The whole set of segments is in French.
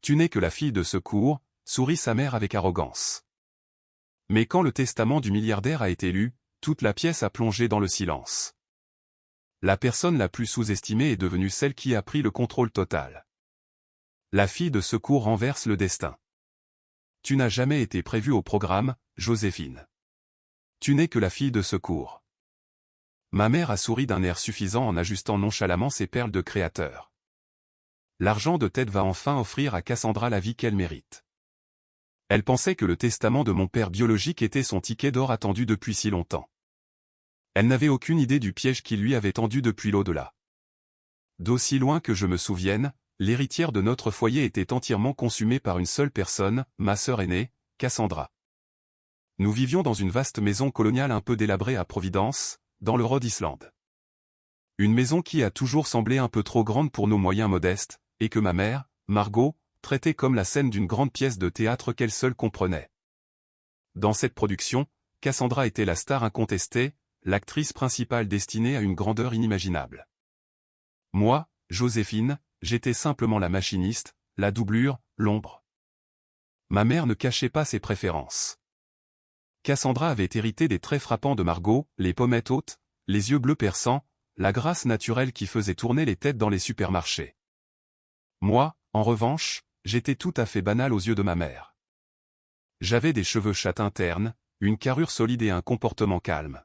Tu n'es que la fille de secours, sourit sa mère avec arrogance. Mais quand le testament du milliardaire a été lu, toute la pièce a plongé dans le silence. La personne la plus sous-estimée est devenue celle qui a pris le contrôle total. La fille de secours renverse le destin. Tu n'as jamais été prévue au programme, Joséphine. Tu n'es que la fille de secours. Ma mère a souri d'un air suffisant en ajustant nonchalamment ses perles de créateur. L'argent de Ted va enfin offrir à Cassandra la vie qu'elle mérite. Elle pensait que le testament de mon père biologique était son ticket d'or attendu depuis si longtemps. Elle n'avait aucune idée du piège qui lui avait tendu depuis l'au-delà. D'aussi loin que je me souvienne, l'héritière de notre foyer était entièrement consumée par une seule personne, ma sœur aînée, Cassandra. Nous vivions dans une vaste maison coloniale un peu délabrée à Providence, dans le Rhode Island. Une maison qui a toujours semblé un peu trop grande pour nos moyens modestes, et que ma mère, Margot, traitait comme la scène d'une grande pièce de théâtre qu'elle seule comprenait. Dans cette production, Cassandra était la star incontestée, l'actrice principale destinée à une grandeur inimaginable. Moi, Joséphine, j'étais simplement la machiniste, la doublure, l'ombre. Ma mère ne cachait pas ses préférences. Cassandra avait hérité des traits frappants de Margot, les pommettes hautes, les yeux bleus perçants, la grâce naturelle qui faisait tourner les têtes dans les supermarchés. Moi, en revanche, j'étais tout à fait banal aux yeux de ma mère. J'avais des cheveux châtains ternes, une carrure solide et un comportement calme.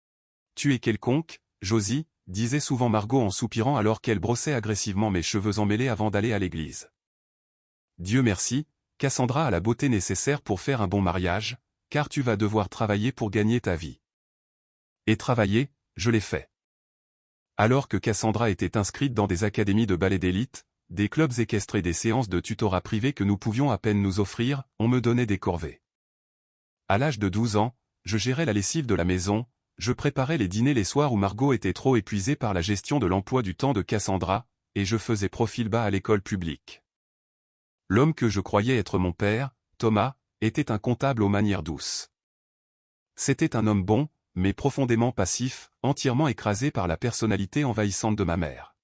« Tu es quelconque, Josie », disait souvent Margot en soupirant alors qu'elle brossait agressivement mes cheveux emmêlés avant d'aller à l'église. Dieu merci, Cassandra a la beauté nécessaire pour faire un bon mariage, car tu vas devoir travailler pour gagner ta vie. Et travailler, je l'ai fait. Alors que Cassandra était inscrite dans des académies de ballet d'élite, des clubs équestres et des séances de tutorat privés que nous pouvions à peine nous offrir, on me donnait des corvées. À l'âge de 12 ans, je gérais la lessive de la maison, je préparais les dîners les soirs où Margot était trop épuisée par la gestion de l'emploi du temps de Cassandra, et je faisais profil bas à l'école publique. L'homme que je croyais être mon père, Thomas, était un comptable aux manières douces. C'était un homme bon, mais profondément passif, entièrement écrasé par la personnalité envahissante de ma mère.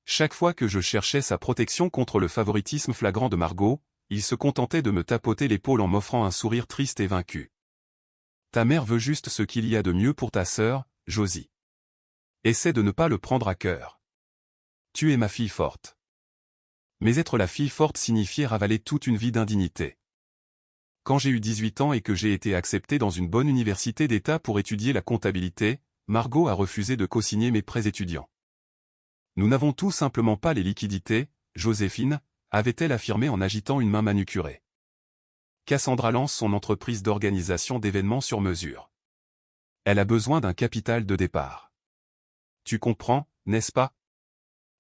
Chaque fois que je cherchais sa protection contre le favoritisme flagrant de Margot, il se contentait de me tapoter l'épaule en m'offrant un sourire triste et vaincu. Ta mère veut juste ce qu'il y a de mieux pour ta sœur, Josie. Essaie de ne pas le prendre à cœur. Tu es ma fille forte. Mais être la fille forte signifiait ravaler toute une vie d'indignité. Quand j'ai eu 18 ans et que j'ai été accepté dans une bonne université d'État pour étudier la comptabilité, Margot a refusé de co-signer mes prêts étudiants. Nous n'avons tout simplement pas les liquidités, Joséphine, avait-elle affirmé en agitant une main manucurée. Cassandra lance son entreprise d'organisation d'événements sur mesure. Elle a besoin d'un capital de départ. Tu comprends, n'est-ce pas?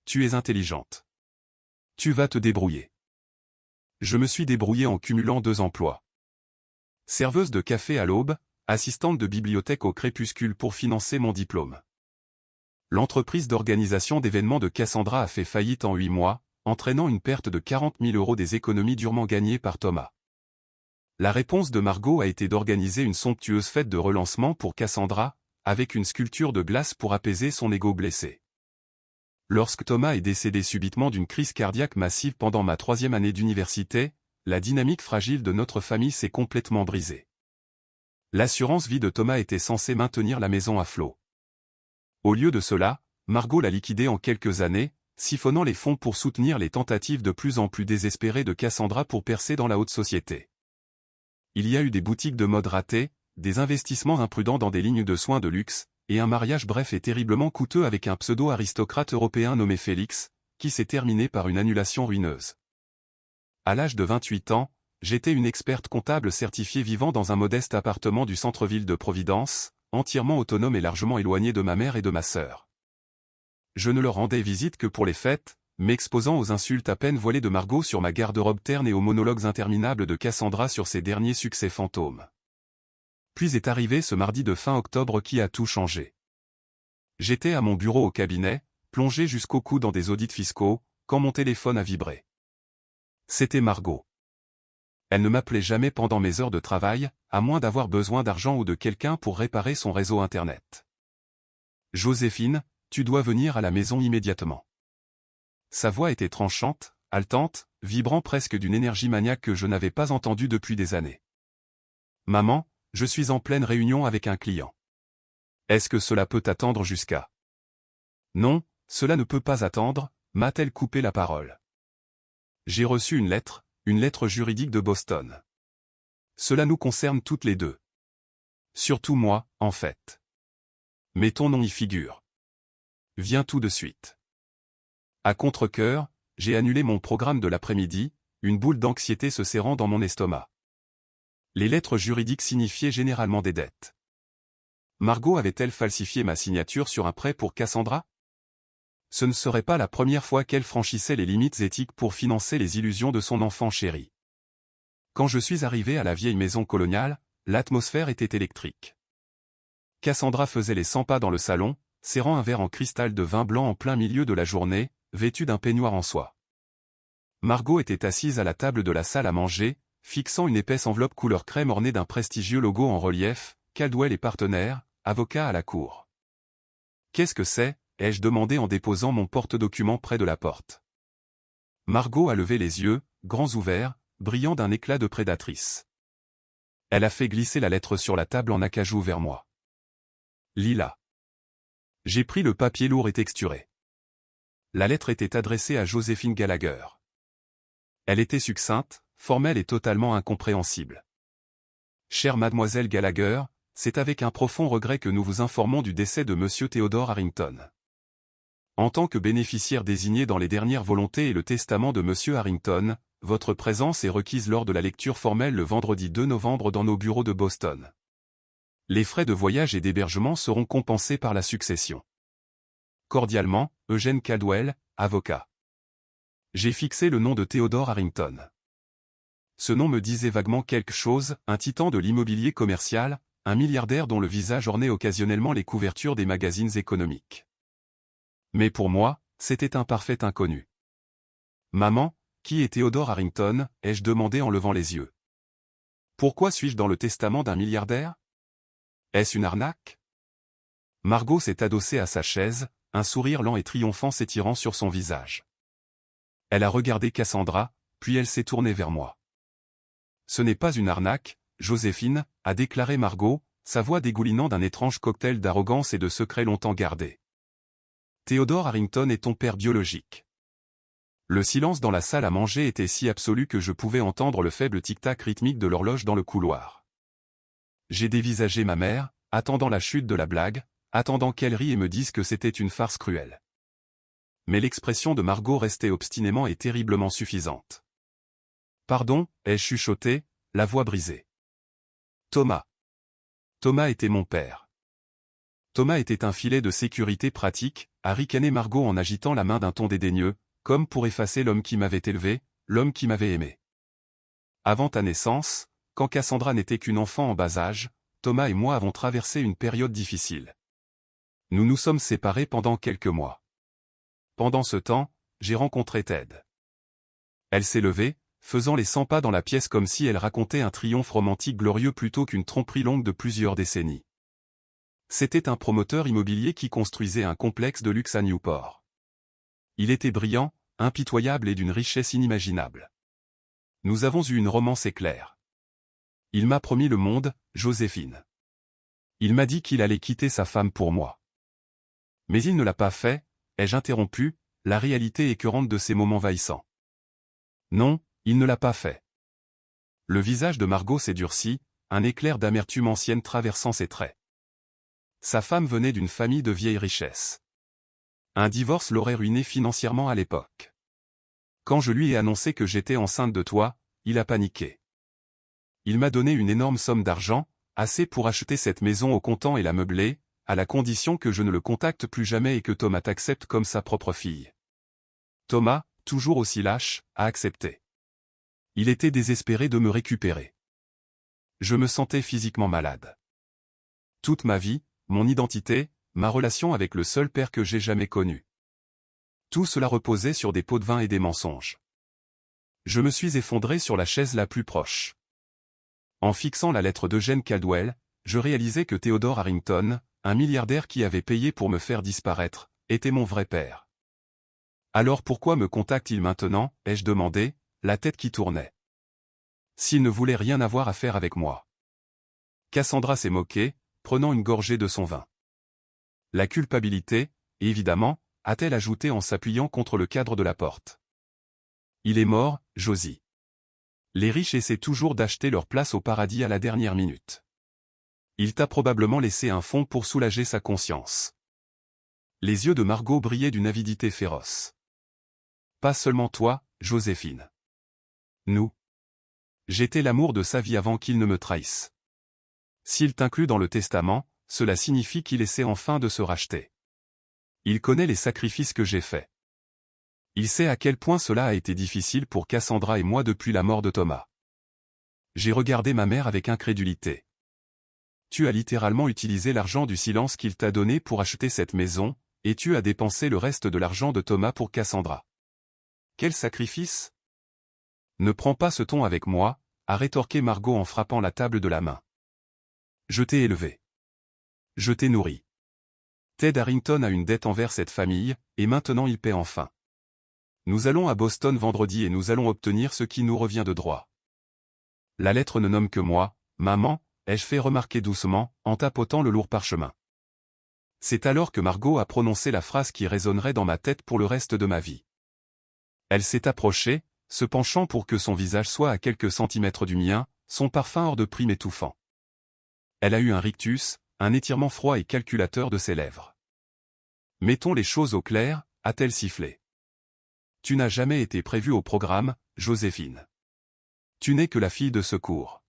Tu es intelligente. Tu vas te débrouiller. Je me suis débrouillé en cumulant 2 emplois. Serveuse de café à l'aube, assistante de bibliothèque au crépuscule pour financer mon diplôme. L'entreprise d'organisation d'événements de Cassandra a fait faillite en 8 mois, entraînant une perte de 40 000 € des économies durement gagnées par Thomas. La réponse de Margot a été d'organiser une somptueuse fête de relancement pour Cassandra, avec une sculpture de glace pour apaiser son ego blessé. Lorsque Thomas est décédé subitement d'une crise cardiaque massive pendant ma 3e année d'université, la dynamique fragile de notre famille s'est complètement brisée. L'assurance vie de Thomas était censée maintenir la maison à flot. Au lieu de cela, Margot l'a liquidée en quelques années, siphonnant les fonds pour soutenir les tentatives de plus en plus désespérées de Cassandra pour percer dans la haute société. Il y a eu des boutiques de mode ratées, des investissements imprudents dans des lignes de soins de luxe, et un mariage bref et terriblement coûteux avec un pseudo-aristocrate européen nommé Félix, qui s'est terminé par une annulation ruineuse. À l'âge de 28 ans, j'étais une experte comptable certifiée vivant dans un modeste appartement du centre-ville de Providence, entièrement autonome et largement éloigné de ma mère et de ma sœur. Je ne leur rendais visite que pour les fêtes, m'exposant aux insultes à peine voilées de Margot sur ma garde-robe terne et aux monologues interminables de Cassandra sur ses derniers succès fantômes. Puis est arrivé ce mardi de fin octobre qui a tout changé. J'étais à mon bureau au cabinet, plongé jusqu'au cou dans des audits fiscaux, quand mon téléphone a vibré. C'était Margot. Elle ne m'appelait jamais pendant mes heures de travail, à moins d'avoir besoin d'argent ou de quelqu'un pour réparer son réseau Internet. « Joséphine, tu dois venir à la maison immédiatement. » Sa voix était tranchante, haletante, vibrant presque d'une énergie maniaque que je n'avais pas entendue depuis des années. Maman, je suis en pleine réunion avec un client. Est-ce que cela peut attendre jusqu'à... Non, cela ne peut pas attendre, m'a-t-elle coupé la parole. J'ai reçu une lettre juridique de Boston. Cela nous concerne toutes les deux. Surtout moi, en fait. Mais ton nom y figure. Viens tout de suite. À contre-cœur, j'ai annulé mon programme de l'après-midi, une boule d'anxiété se serrant dans mon estomac. Les lettres juridiques signifiaient généralement des dettes. Margot avait-elle falsifié ma signature sur un prêt pour Cassandra? Ce ne serait pas la première fois qu'elle franchissait les limites éthiques pour financer les illusions de son enfant chéri. Quand je suis arrivé à la vieille maison coloniale, l'atmosphère était électrique. Cassandra faisait les 100 pas dans le salon, serrant un verre en cristal de vin blanc en plein milieu de la journée, vêtue d'un peignoir en soie. Margot était assise à la table de la salle à manger, fixant une épaisse enveloppe couleur crème ornée d'un prestigieux logo en relief, Caldwell et partenaires, avocat à la cour. « Qu'est-ce que c'est ?» ai-je demandé en déposant mon porte-document près de la porte. Margot a levé les yeux, grands ouverts, brillant d'un éclat de prédatrice. Elle a fait glisser la lettre sur la table en acajou vers moi. Lila. J'ai pris le papier lourd et texturé. La lettre était adressée à Joséphine Gallagher. Elle était succincte, formelle et totalement incompréhensible. Chère mademoiselle Gallagher, c'est avec un profond regret que nous vous informons du décès de monsieur Theodore Harrington. En tant que bénéficiaire désigné dans les dernières volontés et le testament de monsieur Harrington, votre présence est requise lors de la lecture formelle le vendredi 2 novembre dans nos bureaux de Boston. Les frais de voyage et d'hébergement seront compensés par la succession. Cordialement, Eugène Caldwell, avocat. J'ai fixé le nom de Theodore Harrington. Ce nom me disait vaguement quelque chose, un titan de l'immobilier commercial, un milliardaire dont le visage ornait occasionnellement les couvertures des magazines économiques. Mais pour moi, c'était un parfait inconnu. Maman, qui est Theodore Harrington, ai-je demandé en levant les yeux. Pourquoi suis-je dans le testament d'un milliardaire? Est-ce une arnaque? Margot s'est adossée à sa chaise, un sourire lent et triomphant s'étirant sur son visage. Elle a regardé Cassandra, puis elle s'est tournée vers moi. Ce n'est pas une arnaque, Joséphine, a déclaré Margot, sa voix dégoulinant d'un étrange cocktail d'arrogance et de secrets longtemps gardés. Theodore Harrington est ton père biologique. Le silence dans la salle à manger était si absolu que je pouvais entendre le faible tic-tac rythmique de l'horloge dans le couloir. J'ai dévisagé ma mère, attendant la chute de la blague, attendant qu'elle rie et me dise que c'était une farce cruelle. Mais l'expression de Margot restait obstinément et terriblement suffisante. Pardon, ai-je chuchoté, la voix brisée. Thomas. Thomas était mon père. Thomas était un filet de sécurité pratique, a ricané Margot en agitant la main d'un ton dédaigneux, comme pour effacer l'homme qui m'avait élevé, l'homme qui m'avait aimé. Avant ta naissance, quand Cassandra n'était qu'une enfant en bas âge, Thomas et moi avons traversé une période difficile. Nous nous sommes séparés pendant quelques mois. Pendant ce temps, j'ai rencontré Ted. Elle s'est levée, faisant les 100 pas dans la pièce comme si elle racontait un triomphe romantique glorieux plutôt qu'une tromperie longue de plusieurs décennies. C'était un promoteur immobilier qui construisait un complexe de luxe à Newport. Il était brillant, impitoyable et d'une richesse inimaginable. Nous avons eu une romance éclair. Il m'a promis le monde, Joséphine. Il m'a dit qu'il allait quitter sa femme pour moi. Mais il ne l'a pas fait, ai-je interrompu, la réalité écœurante de ces moments vahissants. Non, il ne l'a pas fait. Le visage de Margot s'est durci, un éclair d'amertume ancienne traversant ses traits. Sa femme venait d'une famille de vieille richesse. Un divorce l'aurait ruiné financièrement à l'époque. Quand je lui ai annoncé que j'étais enceinte de toi, il a paniqué. Il m'a donné une énorme somme d'argent, assez pour acheter cette maison au comptant et la meubler, à la condition que je ne le contacte plus jamais et que Thomas t'accepte comme sa propre fille. Thomas, toujours aussi lâche, a accepté. Il était désespéré de me récupérer. Je me sentais physiquement malade. Toute ma vie, mon identité, ma relation avec le seul père que j'ai jamais connu. Tout cela reposait sur des pots de vin et des mensonges. Je me suis effondré sur la chaise la plus proche. En fixant la lettre d'Eugène Caldwell, je réalisais que Theodore Harrington, un milliardaire qui avait payé pour me faire disparaître, était mon vrai père. Alors pourquoi me contacte-t-il maintenant, ai-je demandé, la tête qui tournait. S'il ne voulait rien avoir à faire avec moi. Cassandra s'est moquée, prenant une gorgée de son vin. La culpabilité, évidemment, a-t-elle ajouté en s'appuyant contre le cadre de la porte. Il est mort, Josie. Les riches essaient toujours d'acheter leur place au paradis à la dernière minute. Il t'a probablement laissé un fonds pour soulager sa conscience. Les yeux de Margot brillaient d'une avidité féroce. Pas seulement toi, Joséphine. Nous. J'étais l'amour de sa vie avant qu'il ne me trahisse. S'il t'inclut dans le testament, cela signifie qu'il essaie enfin de se racheter. Il connaît les sacrifices que j'ai faits. Il sait à quel point cela a été difficile pour Cassandra et moi depuis la mort de Thomas. J'ai regardé ma mère avec incrédulité. Tu as littéralement utilisé l'argent du silence qu'il t'a donné pour acheter cette maison, et tu as dépensé le reste de l'argent de Thomas pour Cassandra. Quel sacrifice? Ne prends pas ce ton avec moi, a rétorqué Margot en frappant la table de la main. Je t'ai élevé. Je t'ai nourri. Ted Harrington a une dette envers cette famille, et maintenant il paie enfin. Nous allons à Boston vendredi et nous allons obtenir ce qui nous revient de droit. La lettre ne nomme que moi, maman, ai-je fait remarquer doucement, en tapotant le lourd parchemin. C'est alors que Margot a prononcé la phrase qui résonnerait dans ma tête pour le reste de ma vie. Elle s'est approchée, se penchant pour que son visage soit à quelques centimètres du mien, son parfum hors de prix m'étouffant. Elle a eu un rictus, un étirement froid et calculateur de ses lèvres. Mettons les choses au clair, a-t-elle sifflé. Tu n'as jamais été prévue au programme, Joséphine. Tu n'es que la fille de secours.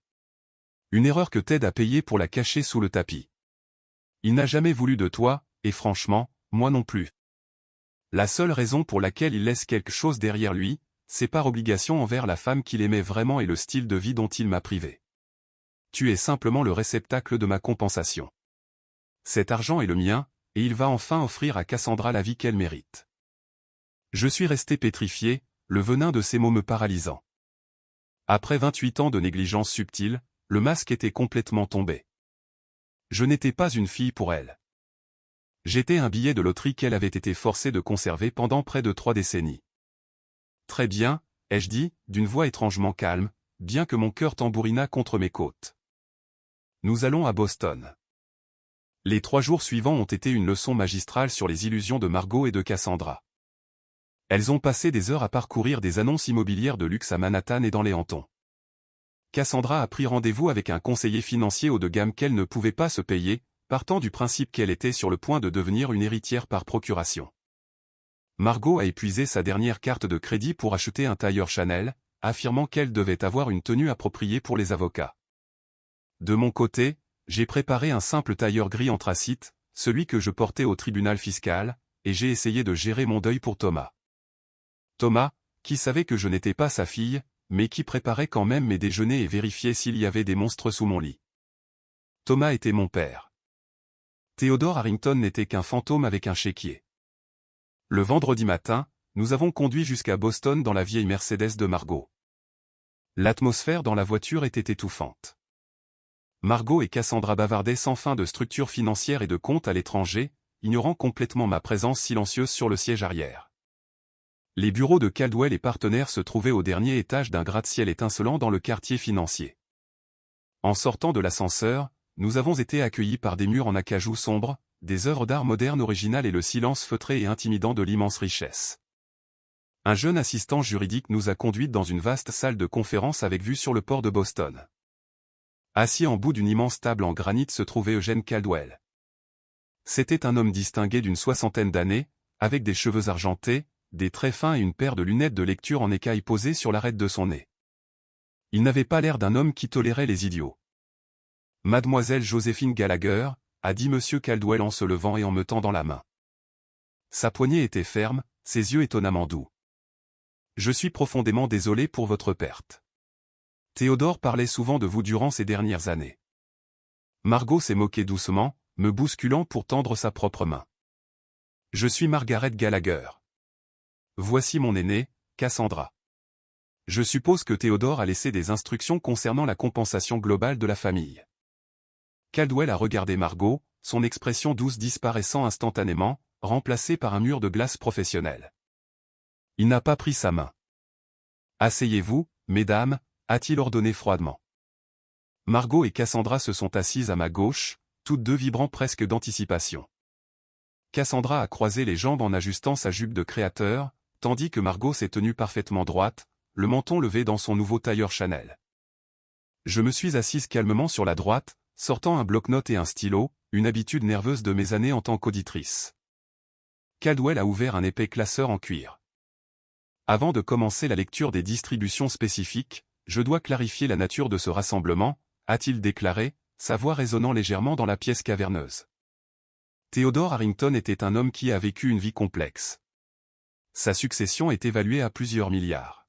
Une erreur que Ted a payée pour la cacher sous le tapis. Il n'a jamais voulu de toi, et franchement, moi non plus. La seule raison pour laquelle il laisse quelque chose derrière lui, c'est par obligation envers la femme qu'il aimait vraiment et le style de vie dont il m'a privé. Tu es simplement le réceptacle de ma compensation. Cet argent est le mien, et il va enfin offrir à Cassandra la vie qu'elle mérite. Je suis resté pétrifié, le venin de ces mots me paralysant. Après 28 ans de négligence subtile, le masque était complètement tombé. Je n'étais pas une fille pour elle. J'étais un billet de loterie qu'elle avait été forcée de conserver pendant près de 3 décennies. Très bien, ai-je dit, d'une voix étrangement calme, bien que mon cœur tambourina contre mes côtes. Nous allons à Boston. Les 3 jours suivants ont été une leçon magistrale sur les illusions de Margot et de Cassandra. Elles ont passé des heures à parcourir des annonces immobilières de luxe à Manhattan et dans les Hamptons. Cassandra a pris rendez-vous avec un conseiller financier haut de gamme qu'elle ne pouvait pas se payer, partant du principe qu'elle était sur le point de devenir une héritière par procuration. Margot a épuisé sa dernière carte de crédit pour acheter un tailleur Chanel, affirmant qu'elle devait avoir une tenue appropriée pour les avocats. De mon côté, j'ai préparé un simple tailleur gris anthracite, celui que je portais au tribunal fiscal, et j'ai essayé de gérer mon deuil pour Thomas. Thomas, qui savait que je n'étais pas sa fille, mais qui préparait quand même mes déjeuners et vérifiait s'il y avait des monstres sous mon lit. Thomas était mon père. Theodore Harrington n'était qu'un fantôme avec un chéquier. Le vendredi matin, nous avons conduit jusqu'à Boston dans la vieille Mercedes de Margot. L'atmosphère dans la voiture était étouffante. Margot et Cassandra bavardaient sans fin de structures financières et de comptes à l'étranger, ignorant complètement ma présence silencieuse sur le siège arrière. Les bureaux de Caldwell et partenaires se trouvaient au dernier étage d'un gratte-ciel étincelant dans le quartier financier. En sortant de l'ascenseur, nous avons été accueillis par des murs en acajou sombre, des œuvres d'art moderne originales et le silence feutré et intimidant de l'immense richesse. Un jeune assistant juridique nous a conduites dans une vaste salle de conférence avec vue sur le port de Boston. Assis en bout d'une immense table en granit se trouvait Eugene Caldwell. C'était un homme distingué d'une 60aine d'années, avec des cheveux argentés, des traits fins et une paire de lunettes de lecture en écaille posées sur l'arête de son nez. Il n'avait pas l'air d'un homme qui tolérait les idiots. « Mademoiselle Joséphine Gallagher », a dit M. Caldwell en se levant et en me tendant la main. Sa poignée était ferme, ses yeux étonnamment doux. « Je suis profondément désolé pour votre perte. Théodore parlait souvent de vous durant ces dernières années. » Margot s'est moquée doucement, me bousculant pour tendre sa propre main. « Je suis Margaret Gallagher. Voici mon aînée, Cassandra. Je suppose que Théodore a laissé des instructions concernant la compensation globale de la famille. » Caldwell a regardé Margot, son expression douce disparaissant instantanément, remplacée par un mur de glace professionnel. Il n'a pas pris sa main. Asseyez-vous, mesdames, a-t-il ordonné froidement. Margot et Cassandra se sont assises à ma gauche, toutes deux vibrant presque d'anticipation. Cassandra a croisé les jambes en ajustant sa jupe de créateur, tandis que Margot s'est tenue parfaitement droite, le menton levé dans son nouveau tailleur Chanel. Je me suis assise calmement sur la droite, sortant un bloc-notes et un stylo, une habitude nerveuse de mes années en tant qu'auditrice. Caldwell a ouvert un épais classeur en cuir. Avant de commencer la lecture des distributions spécifiques, je dois clarifier la nature de ce rassemblement, a-t-il déclaré, sa voix résonnant légèrement dans la pièce caverneuse. Theodore Harrington était un homme qui a vécu une vie complexe. Sa succession est évaluée à plusieurs milliards.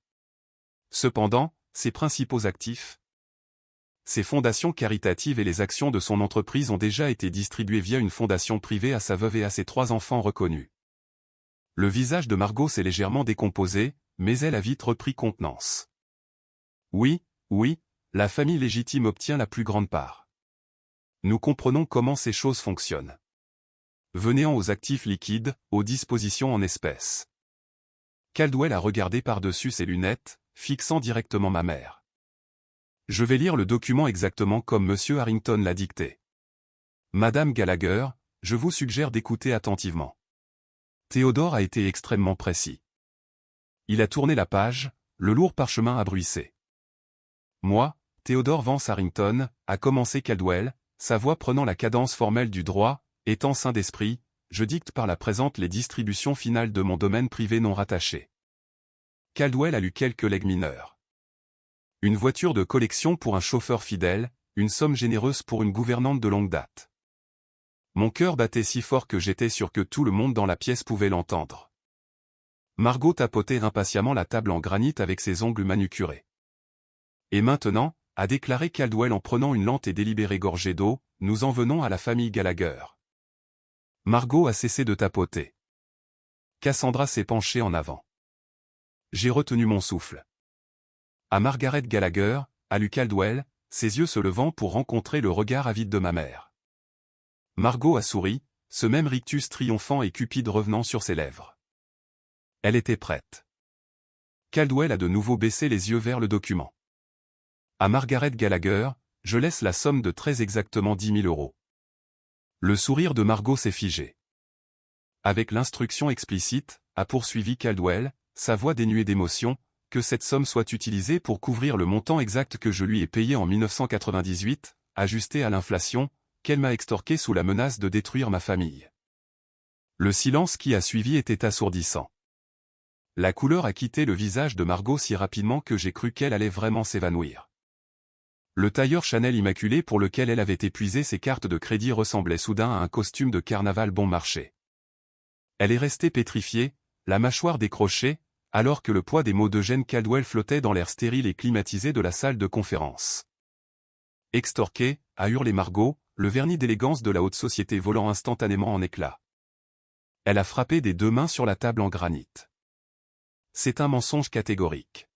Cependant, ses principaux actifs, ses fondations caritatives et les actions de son entreprise ont déjà été distribuées via une fondation privée à sa veuve et à ses 3 enfants reconnus. Le visage de Margot s'est légèrement décomposé, mais elle a vite repris contenance. Oui, la famille légitime obtient la plus grande part. Nous comprenons comment ces choses fonctionnent. Venez-en aux actifs liquides, aux dispositions en espèces. Caldwell a regardé par-dessus ses lunettes, fixant directement ma mère. Je vais lire le document exactement comme M. Harrington l'a dicté. Madame Gallagher, je vous suggère d'écouter attentivement. Théodore a été extrêmement précis. Il a tourné la page, le lourd parchemin a bruissé. Moi, Théodore Vance Harrington, a commencé Caldwell, sa voix prenant la cadence formelle du droit, étant saint d'esprit, je dicte par la présente les distributions finales de mon domaine privé non rattaché. Caldwell a lu quelques legs mineurs. Une voiture de collection pour un chauffeur fidèle, une somme généreuse pour une gouvernante de longue date. Mon cœur battait si fort que j'étais sûr que tout le monde dans la pièce pouvait l'entendre. Margot tapotait impatiemment la table en granit avec ses ongles manucurés. Et maintenant, a déclaré Caldwell en prenant une lente et délibérée gorgée d'eau, nous en venons à la famille Gallagher. Margot a cessé de tapoter. Cassandra s'est penchée en avant. J'ai retenu mon souffle. À Margaret Gallagher, a lu Caldwell, ses yeux se levant pour rencontrer le regard avide de ma mère. Margot a souri, ce même rictus triomphant et cupide revenant sur ses lèvres. Elle était prête. Caldwell a de nouveau baissé les yeux vers le document. À Margaret Gallagher, je laisse la somme de très exactement 10 000 €. Le sourire de Margot s'est figé. Avec l'instruction explicite, a poursuivi Caldwell, sa voix dénuée d'émotion, que cette somme soit utilisée pour couvrir le montant exact que je lui ai payé en 1998, ajusté à l'inflation, qu'elle m'a extorqué sous la menace de détruire ma famille. Le silence qui a suivi était assourdissant. La couleur a quitté le visage de Margot si rapidement que j'ai cru qu'elle allait vraiment s'évanouir. Le tailleur Chanel immaculé pour lequel elle avait épuisé ses cartes de crédit ressemblait soudain à un costume de carnaval bon marché. Elle est restée pétrifiée, la mâchoire décrochée, alors que le poids des mots d'Eugène Caldwell flottait dans l'air stérile et climatisé de la salle de conférence. Extorqué, a hurlé Margot, le vernis d'élégance de la haute société volant instantanément en éclats. Elle a frappé des 2 mains sur la table en granit. C'est un mensonge catégorique.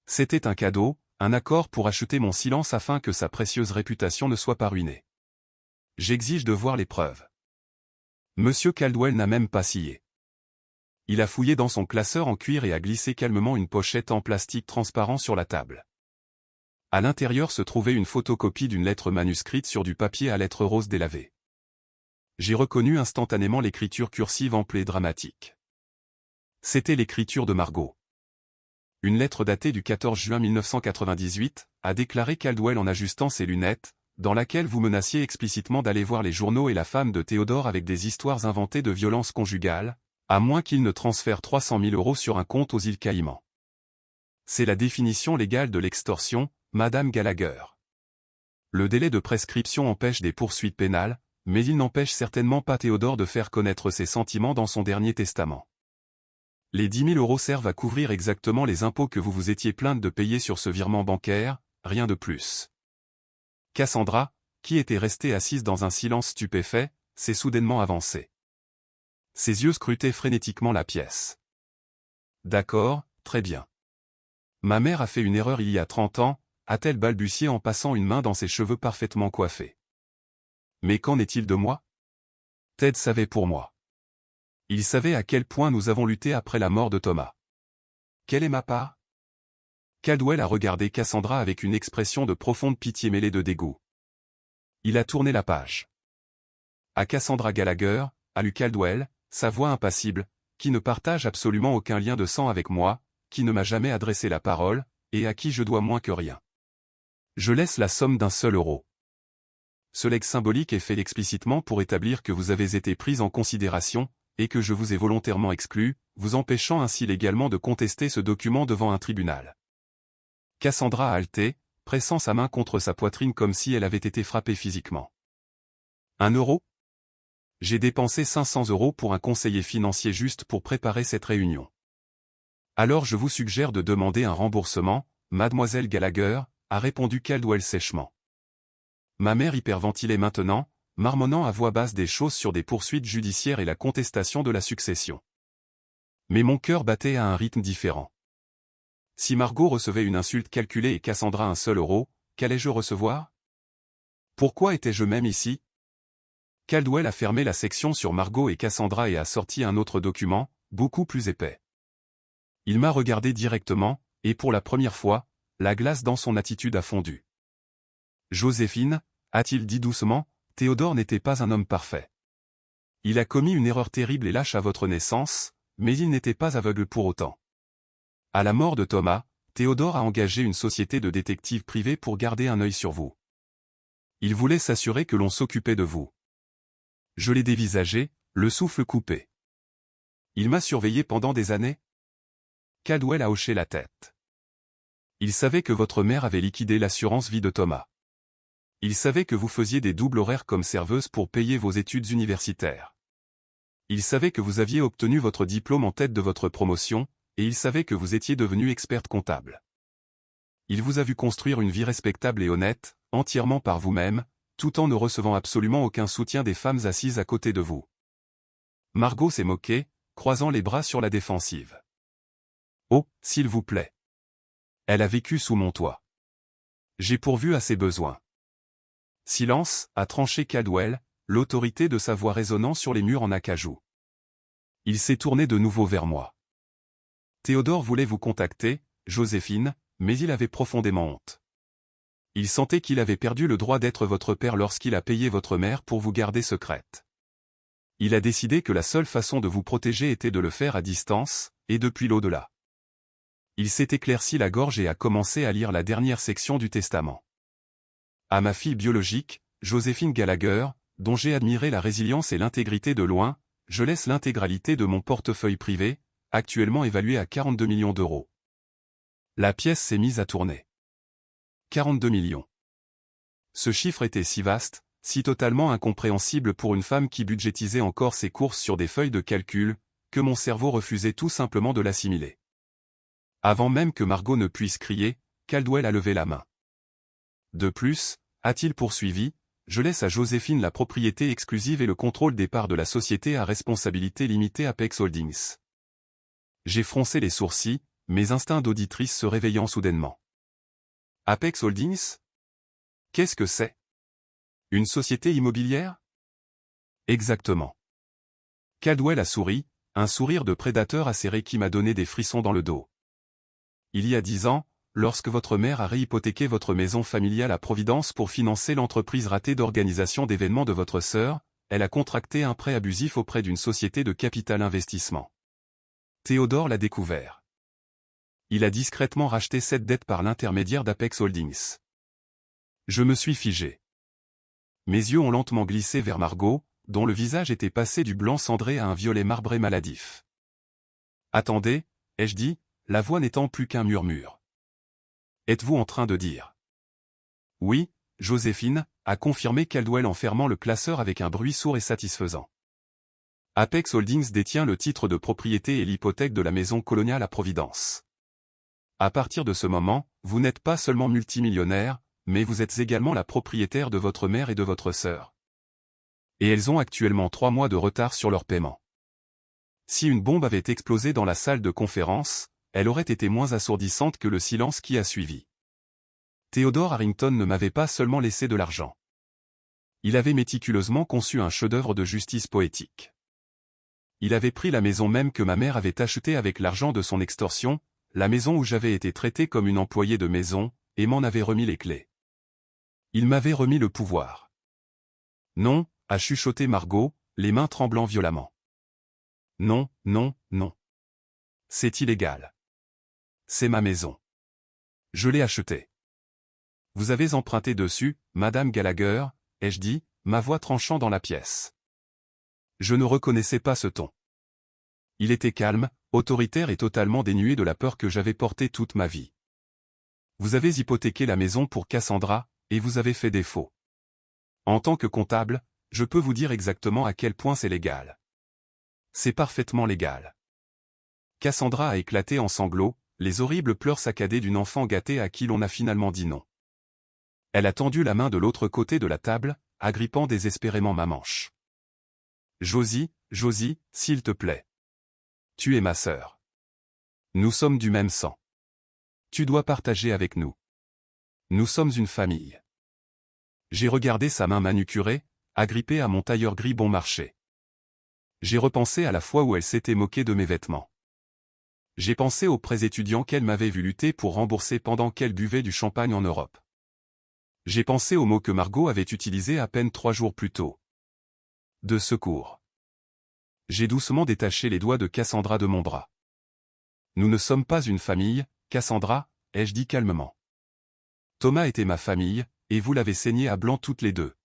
C'était un cadeau, un accord pour acheter mon silence afin que sa précieuse réputation ne soit pas ruinée. J'exige de voir les preuves. Monsieur Caldwell n'a même pas scié. Il a fouillé dans son classeur en cuir et a glissé calmement une pochette en plastique transparent sur la table. À l'intérieur se trouvait une photocopie d'une lettre manuscrite sur du papier à lettres roses délavées. J'ai reconnu instantanément l'écriture cursive ample et dramatique. C'était l'écriture de Margot. Une lettre datée du 14 juin 1998, a déclaré Caldwell en ajustant ses lunettes, dans laquelle vous menaciez explicitement d'aller voir les journaux et la femme de Théodore avec des histoires inventées de violence conjugale, à moins qu'il ne transfère 300 000 € sur un compte aux îles Caïmans. C'est la définition légale de l'extorsion, Madame Gallagher. Le délai de prescription empêche des poursuites pénales, mais il n'empêche certainement pas Théodore de faire connaître ses sentiments dans son dernier testament. Les 10 000 € servent à couvrir exactement les impôts que vous vous étiez plainte de payer sur ce virement bancaire, rien de plus. Cassandra, qui était restée assise dans un silence stupéfait, s'est soudainement avancée. Ses yeux scrutaient frénétiquement la pièce. D'accord, très bien. Ma mère a fait une erreur il y a 30 ans, a-t-elle balbutié en passant une main dans ses cheveux parfaitement coiffés. Mais qu'en est-il de moi? Ted savait pour moi. Il savait à quel point nous avons lutté après la mort de Thomas. Quelle est ma part? Caldwell a regardé Cassandra avec une expression de profonde pitié mêlée de dégoût. Il a tourné la page. À Cassandra Gallagher, a lu Caldwell, sa voix impassible, qui ne partage absolument aucun lien de sang avec moi, qui ne m'a jamais adressé la parole, et à qui je dois moins que rien. Je laisse la somme d'1 seul euro. Ce legs symbolique est fait explicitement pour établir que vous avez été prise en considération, et que je vous ai volontairement exclu, vous empêchant ainsi légalement de contester ce document devant un tribunal. Cassandra a haleté, pressant sa main contre sa poitrine comme si elle avait été frappée physiquement. 1 euro? J'ai dépensé 500 € pour un conseiller financier juste pour préparer cette réunion. Alors je vous suggère de demander un remboursement, mademoiselle Gallagher, a répondu Caldwell sèchement. Ma mère hyperventilait maintenant, marmonnant à voix basse des choses sur des poursuites judiciaires et la contestation de la succession. Mais mon cœur battait à un rythme différent. Si Margot recevait une insulte calculée et Cassandra 1 seul euro, qu'allais-je recevoir? Pourquoi étais-je même ici? Caldwell a fermé la section sur Margot et Cassandra et a sorti un autre document, beaucoup plus épais. Il m'a regardé directement, et pour la première fois, la glace dans son attitude a fondu. Joséphine, a-t-il dit doucement, Théodore n'était pas un homme parfait. Il a commis une erreur terrible et lâche à votre naissance, mais il n'était pas aveugle pour autant. À la mort de Thomas, Théodore a engagé une société de détectives privés pour garder un œil sur vous. Il voulait s'assurer que l'on s'occupait de vous. Je l'ai dévisagé, le souffle coupé. Il m'a surveillé pendant des années? Caldwell a hoché la tête. Il savait que votre mère avait liquidé l'assurance vie de Thomas. Il savait que vous faisiez des doubles horaires comme serveuse pour payer vos études universitaires. Il savait que vous aviez obtenu votre diplôme en tête de votre promotion, et il savait que vous étiez devenue experte comptable. Il vous a vu construire une vie respectable et honnête, entièrement par vous-même, tout en ne recevant absolument aucun soutien des femmes assises à côté de vous. Margot s'est moquée, croisant les bras sur la défensive. Oh, s'il vous plaît. Elle a vécu sous mon toit. J'ai pourvu à ses besoins. Silence, a tranché Caldwell, l'autorité de sa voix résonnant sur les murs en acajou. Il s'est tourné de nouveau vers moi. Théodore voulait vous contacter, Joséphine, mais il avait profondément honte. Il sentait qu'il avait perdu le droit d'être votre père lorsqu'il a payé votre mère pour vous garder secrète. Il a décidé que la seule façon de vous protéger était de le faire à distance, et depuis l'au-delà. Il s'est éclairci la gorge et a commencé à lire la dernière section du testament. À ma fille biologique, Joséphine Gallagher, dont j'ai admiré la résilience et l'intégrité de loin, je laisse l'intégralité de mon portefeuille privé, actuellement évalué à 42 millions d'euros. La pièce s'est mise à tourner. 42 millions. Ce chiffre était si vaste, si totalement incompréhensible pour une femme qui budgétisait encore ses courses sur des feuilles de calcul, que mon cerveau refusait tout simplement de l'assimiler. Avant même que Margot ne puisse crier, Caldwell a levé la main. De plus, a-t-il poursuivi, je laisse à Joséphine la propriété exclusive et le contrôle des parts de la société à responsabilité limitée Apex Holdings. J'ai froncé les sourcils, mes instincts d'auditrice se réveillant soudainement. Apex Holdings? Qu'est-ce que c'est? Une société immobilière? Exactement. Caldwell a souri, un sourire de prédateur acéré qui m'a donné des frissons dans le dos. Il y a 10 ans, lorsque votre mère a réhypothéqué votre maison familiale à Providence pour financer l'entreprise ratée d'organisation d'événements de votre sœur, elle a contracté un prêt abusif auprès d'une société de capital investissement. Théodore l'a découvert. Il a discrètement racheté cette dette par l'intermédiaire d'Apex Holdings. Je me suis figé. Mes yeux ont lentement glissé vers Margot, dont le visage était passé du blanc cendré à un violet marbré maladif. Attendez, ai-je dit, la voix n'étant plus qu'un murmure. Êtes-vous en train de dire? Oui, Joséphine, a confirmé Caldwell en fermant le classeur avec un bruit sourd et satisfaisant. Apex Holdings détient le titre de propriété et l'hypothèque de la maison coloniale à Providence. À partir de ce moment, vous n'êtes pas seulement multimillionnaire, mais vous êtes également la propriétaire de votre mère et de votre sœur. Et elles ont actuellement 3 mois de retard sur leur paiement. Si une bombe avait explosé dans la salle de conférence, elle aurait été moins assourdissante que le silence qui a suivi. Theodore Harrington ne m'avait pas seulement laissé de l'argent. Il avait méticuleusement conçu un chef-d'œuvre de justice poétique. Il avait pris la maison même que ma mère avait achetée avec l'argent de son extorsion, la maison où j'avais été traité comme une employée de maison, et m'en avait remis les clés. Il m'avait remis le pouvoir. Non, a chuchoté Margot, les mains tremblant violemment. Non, non, non. C'est illégal. C'est ma maison. Je l'ai achetée. Vous avez emprunté dessus, Madame Gallagher, ai-je dit, ma voix tranchant dans la pièce. Je ne reconnaissais pas ce ton. Il était calme, autoritaire et totalement dénué de la peur que j'avais portée toute ma vie. Vous avez hypothéqué la maison pour Cassandra, et vous avez fait défaut. En tant que comptable, je peux vous dire exactement à quel point c'est légal. C'est parfaitement légal. Cassandra a éclaté en sanglots, les horribles pleurs saccadés d'une enfant gâtée à qui l'on a finalement dit non. Elle a tendu la main de l'autre côté de la table, agrippant désespérément ma manche. Josie, Josie, s'il te plaît. Tu es ma sœur. Nous sommes du même sang. Tu dois partager avec nous. Nous sommes une famille. J'ai regardé sa main manucurée, agrippée à mon tailleur gris bon marché. J'ai repensé à la fois où elle s'était moquée de mes vêtements. J'ai pensé aux prêts étudiants qu'elle m'avait vu lutter pour rembourser pendant qu'elle buvait du champagne en Europe. J'ai pensé aux mots que Margot avait utilisés à peine 3 jours plus tôt. De secours. J'ai doucement détaché les doigts de Cassandra de mon bras. Nous ne sommes pas une famille, Cassandra, ai-je dit calmement. Thomas était ma famille, et vous l'avez saigné à blanc toutes les deux.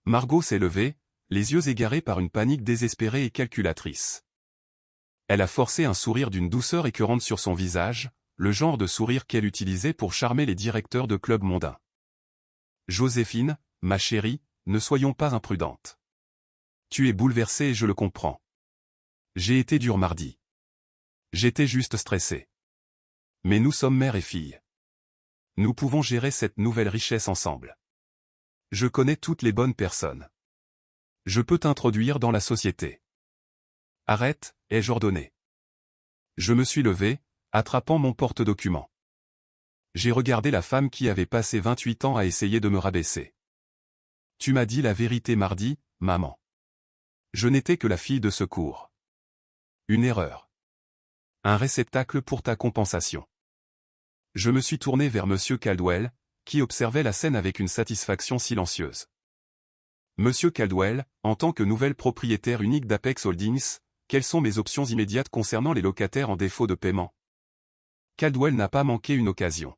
Margot s'est levée, les yeux égarés par une panique désespérée et calculatrice. Elle a forcé un sourire d'une douceur écœurante sur son visage, le genre de sourire qu'elle utilisait pour charmer les directeurs de clubs mondains. Joséphine, ma chérie, ne soyons pas imprudentes. Tu es bouleversée et je le comprends. J'ai été dur mardi. J'étais juste stressé. Mais nous sommes mère et fille. Nous pouvons gérer cette nouvelle richesse ensemble. Je connais toutes les bonnes personnes. Je peux t'introduire dans la société. Arrête, ai-je ordonné. Je me suis levé, attrapant mon porte-documents. J'ai regardé la femme qui avait passé 28 ans à essayer de me rabaisser. Tu m'as dit la vérité mardi, maman. Je n'étais que la fille de secours. Une erreur. Un réceptacle pour ta compensation. Je me suis tourné vers Monsieur Caldwell, qui observait la scène avec une satisfaction silencieuse. Monsieur Caldwell, en tant que nouvel propriétaire unique d'Apex Holdings, quelles sont mes options immédiates concernant les locataires en défaut de paiement? Caldwell n'a pas manqué une occasion.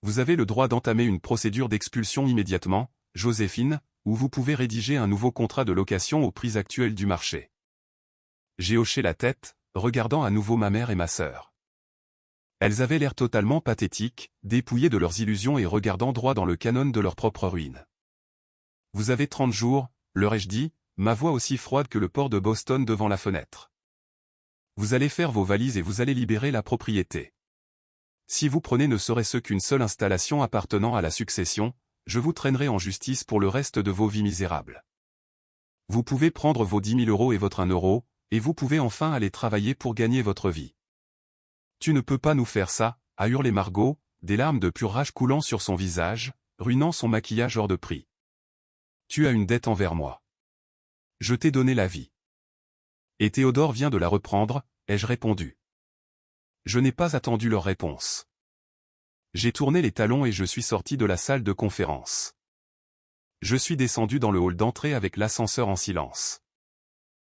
Vous avez le droit d'entamer une procédure d'expulsion immédiatement, Joséphine, ou vous pouvez rédiger un nouveau contrat de location au prix actuel du marché. J'ai hoché la tête, regardant à nouveau ma mère et ma sœur. Elles avaient l'air totalement pathétiques, dépouillées de leurs illusions et regardant droit dans le canon de leur propre ruine. Vous avez 30 jours, leur ai-je dit, ma voix aussi froide que le port de Boston devant la fenêtre. Vous allez faire vos valises et vous allez libérer la propriété. Si vous prenez ne serait-ce qu'une seule installation appartenant à la succession, je vous traînerai en justice pour le reste de vos vies misérables. Vous pouvez prendre vos 10 000 € et votre 1 euro, et vous pouvez enfin aller travailler pour gagner votre vie. Tu ne peux pas nous faire ça, a hurlé Margot, des larmes de pure rage coulant sur son visage, ruinant son maquillage hors de prix. Tu as une dette envers moi. Je t'ai donné la vie. Et Théodore vient de la reprendre, ai-je répondu. Je n'ai pas attendu leur réponse. J'ai tourné les talons et je suis sorti de la salle de conférence. Je suis descendu dans le hall d'entrée avec l'ascenseur en silence.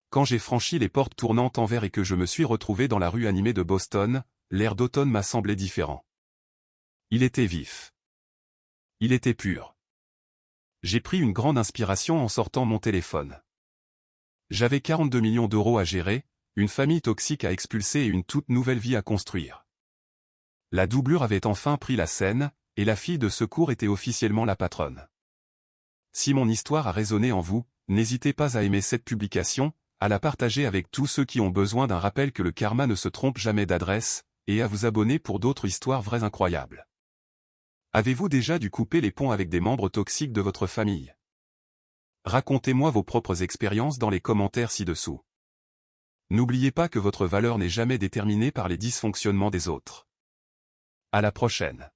Quand j'ai franchi les portes tournantes en verre et que je me suis retrouvé dans la rue animée de Boston, l'air d'automne m'a semblé différent. Il était vif. Il était pur. J'ai pris une grande inspiration en sortant mon téléphone. J'avais 42 millions d'euros à gérer, une famille toxique à expulser et une toute nouvelle vie à construire. La doublure avait enfin pris la scène, et la fille de secours était officiellement la patronne. Si mon histoire a résonné en vous, n'hésitez pas à aimer cette publication, à la partager avec tous ceux qui ont besoin d'un rappel que le karma ne se trompe jamais d'adresse, et à vous abonner pour d'autres histoires vraies incroyables. Avez-vous déjà dû couper les ponts avec des membres toxiques de votre famille? Racontez-moi vos propres expériences dans les commentaires ci-dessous. N'oubliez pas que votre valeur n'est jamais déterminée par les dysfonctionnements des autres. À la prochaine.